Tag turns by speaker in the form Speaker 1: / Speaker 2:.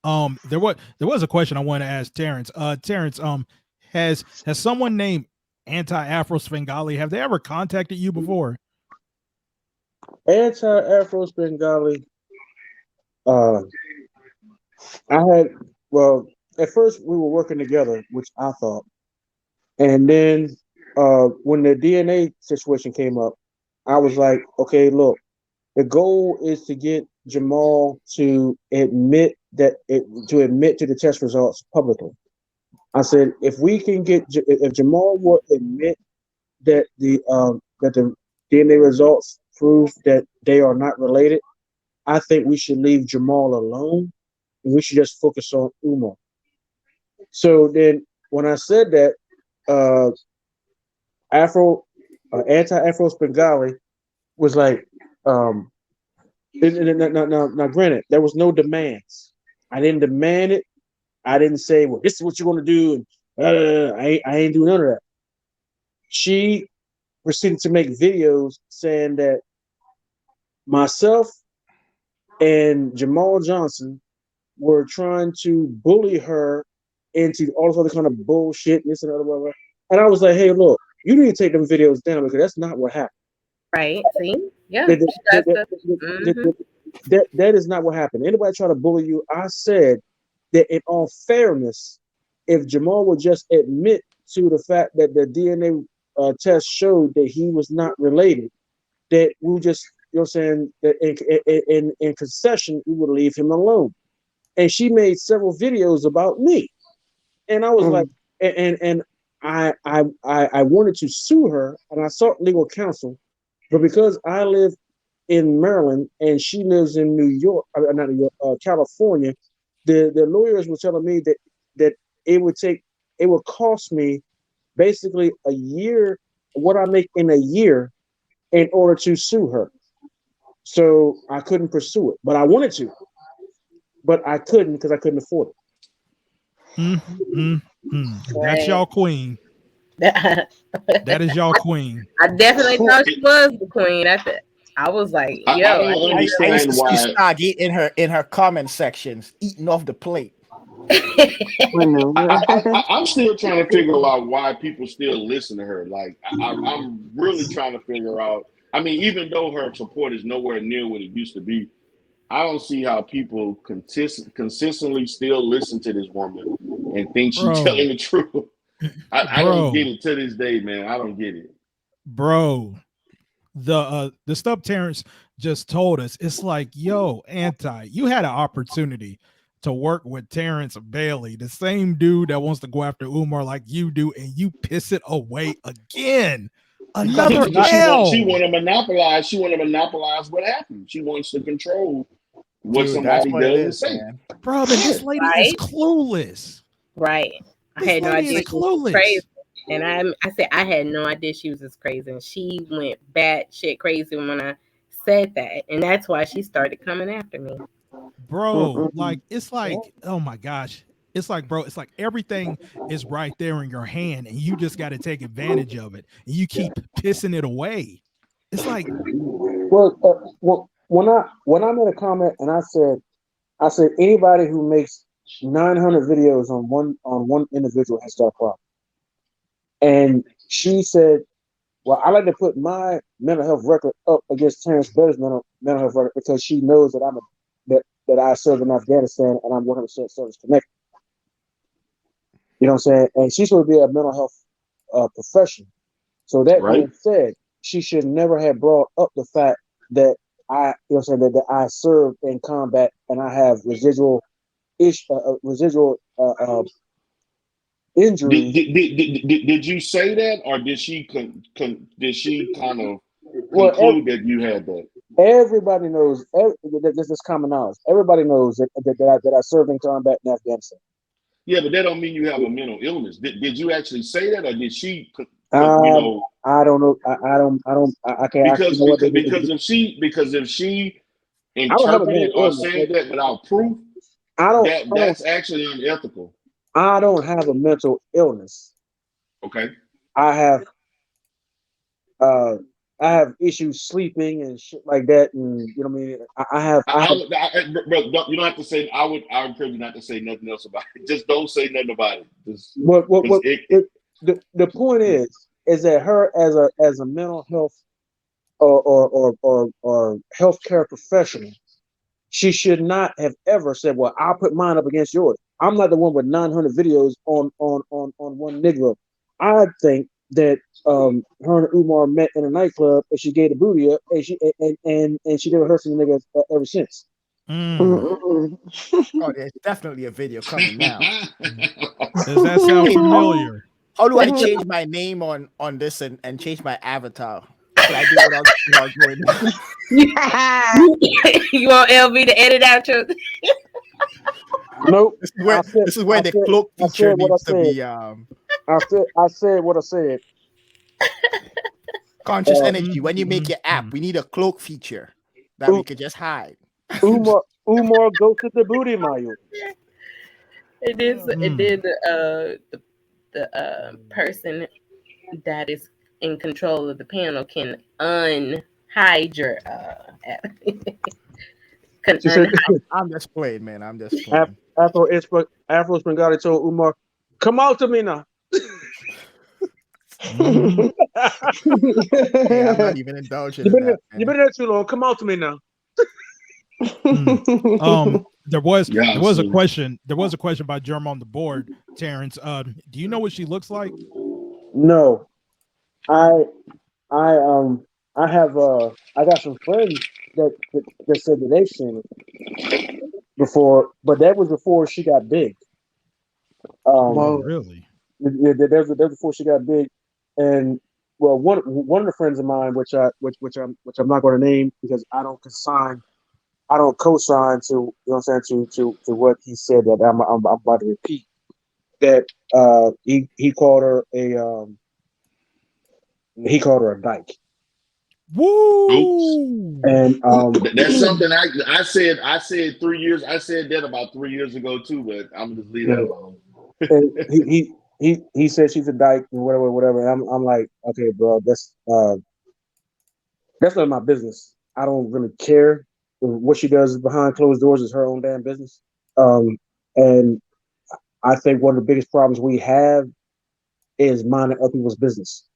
Speaker 1: There was a question I wanted to ask Terrence. Terrence, has someone named Anti-Afro Svengali, have they ever contacted you before?
Speaker 2: Anti-Afro Svengali. Uh, I had well at first we were working together, which I thought, and then when the DNA situation came up, I was like, okay, look, the goal is to get Jamal to admit to the test results publicly. I said, if Jamal will admit that the DNA results prove that they are not related, I think we should leave Jamal alone and we should just focus on Umar. So then when I said that, uh, Afro, anti-Afro Spengali was like, um, now, granted, there was no demands. I didn't demand it. I didn't say, well, this is what you're going to do. And I ain't do none of that. She proceeded to make videos saying that myself and Jamal Johnson were trying to bully her into all this other kind of bullshit, this and other, whatever. And I was like, hey, look, you need to take them videos down because that's not what happened.
Speaker 3: Right. See? Yeah.
Speaker 2: That, that,
Speaker 3: That's
Speaker 2: that,
Speaker 3: the.
Speaker 2: that,
Speaker 3: Mm-hmm.
Speaker 2: that, that is not what happened. Anybody try to bully you, I said that in all fairness, if Jamal would just admit to the fact that the DNA test showed that he was not related, that we would just, you know what I'm saying, that in concession, we would leave him alone. And she made several videos about me. And I was like, and I wanted to sue her and I sought legal counsel, but because I live in Maryland and she lives in New York, not New York, California, the lawyers were telling me that it would take it would cost me basically a year, what I make in a year, in order to sue her. So I couldn't pursue it, but I wanted to, but I couldn't because I couldn't afford it.
Speaker 1: Mm, mm, That's
Speaker 3: Right.
Speaker 1: y'all queen.
Speaker 3: I
Speaker 1: That is y'all queen.
Speaker 3: definitely
Speaker 4: Who?
Speaker 3: thought she was the queen. I was like,
Speaker 4: I
Speaker 3: yo, I
Speaker 4: don't
Speaker 5: I
Speaker 3: didn't
Speaker 5: used
Speaker 4: understand
Speaker 5: to see
Speaker 4: why.
Speaker 5: Stargate in her comment sections, eating off the plate.
Speaker 4: I'm still trying to figure out why people still listen to her. Like I'm really trying to figure out. I mean, even though her support is nowhere near what it used to be, I don't see how people consistently still listen to this woman and think she's
Speaker 1: Bro,
Speaker 4: telling the truth. I don't get
Speaker 1: bro,
Speaker 4: it to this day, man. I don't get it.
Speaker 1: bro. The stuff Terrence just told us, it's like, yo, Anti, you had an opportunity to work with Terrence Bailey, the same dude that wants to go after Umar like you do, and you piss it away again.
Speaker 5: Because
Speaker 4: Yeah,
Speaker 1: Another
Speaker 5: it's
Speaker 4: because
Speaker 5: not
Speaker 4: she
Speaker 1: L.
Speaker 4: want to monopolize. She want to monopolize what happened. She wants to control what
Speaker 5: dude, that's
Speaker 4: somebody
Speaker 5: what it
Speaker 4: does and
Speaker 5: is,
Speaker 4: say.
Speaker 5: man.
Speaker 1: Bro, and this lady is
Speaker 3: right,
Speaker 1: clueless.
Speaker 3: right. I
Speaker 1: This
Speaker 3: had no
Speaker 1: lady
Speaker 3: idea
Speaker 1: is
Speaker 3: she was this crazy.
Speaker 1: clueless.
Speaker 3: And I said I had no idea she was this crazy. And she went bad shit crazy when I said that. And that's why she started coming after me.
Speaker 1: Bro, like it's like, oh my gosh. It's like, bro, it's like everything is right there in your hand and you just got to take advantage of it. And you keep pissing it away. It's like,
Speaker 2: Well, when I made a comment and I said anybody who makes 900 videos on one individual has got a problem. And she said, "Well, I like to put my mental health record up against Terrence Bailey's mental health record because she knows that I served in Afghanistan and I'm 100% service connected." You know what I'm saying? And she's supposed to be a mental health professional. So that
Speaker 4: Right?
Speaker 2: being said, she should never have brought up the fact that you know what I'm saying, that I served in combat and I have residual
Speaker 4: Did,
Speaker 2: injuries.
Speaker 4: did, did, did you say that, or did she did she kind of
Speaker 2: Well,
Speaker 4: conclude that you had that?
Speaker 2: everybody knows. This is common knowledge. Everybody knows that I served in combat in Afghanistan.
Speaker 4: Yeah, but that don't mean you have a mental illness. Did you actually say that, or did she? You
Speaker 2: Um,
Speaker 4: know,
Speaker 2: I don't know. I can't. You know what?
Speaker 4: because if she
Speaker 2: I don't have a
Speaker 4: interpreted
Speaker 2: mental
Speaker 4: or
Speaker 2: illness.
Speaker 4: said that without proof,
Speaker 2: I don't.
Speaker 4: that
Speaker 2: I don't.
Speaker 4: that's actually unethical.
Speaker 2: I don't have a mental illness.
Speaker 4: Okay.
Speaker 2: I have uh I have issues sleeping and shit like that, and you know what I mean.
Speaker 4: Bro, you don't have to say. I encourage you not to say nothing else about it. Just don't say nothing about it. Just
Speaker 2: what
Speaker 4: it,
Speaker 2: the point is that her as a mental health or healthcare professional, she should not have ever said, "Well, I'll put mine up against yours." I'm not the one with 900 videos on one Negro. I think that her and Umar met in a nightclub and she gave the booty up and she never heard from the nigga ever since.
Speaker 1: Mm.
Speaker 5: Oh, there's definitely a video coming now.
Speaker 1: Does that sound familiar?
Speaker 5: How do I change my name on this and change my avatar? Can I do it without going down?
Speaker 3: You want LB to edit out your?
Speaker 2: Nope.
Speaker 5: This is where the cloak feature needs to be.
Speaker 2: I said what I said.
Speaker 5: Conscious energy. When you make your app, we need a cloak feature that we could just hide.
Speaker 2: Umar goes to the booty, Mayu.
Speaker 3: It is. It did. The person that is in control of the panel can unhide your app.
Speaker 5: I'm just playing, man. I'm just playing.
Speaker 2: Afro Svengalis told Umar, "Come out to me now."
Speaker 5: Hey, I'm not even indulging in that.
Speaker 2: You've been there too long. Come out to me now.
Speaker 1: There was a question. There was a question by Germ on the board, Terrence. Do you know what she looks like?
Speaker 2: No, I have I got some friends that said that they've seen it before, but that was before she got big.
Speaker 1: Really?
Speaker 2: That was before she got big, and well, one of the friends of mine, which I'm not going to name because I don't co-sign to, you know what I'm saying, to what he said that I'm about to repeat. That he called her a dyke.
Speaker 1: Woo!
Speaker 2: And
Speaker 4: that's something I said. I said 3 years. I said that about 3 years ago too, but I'm gonna just leave that alone.
Speaker 2: And he said she's a dyke and whatever. And I'm like, okay, bro, that's none of my business. I don't really care. What she does behind closed doors is her own damn business. And I think one of the biggest problems we have is minding other people's business.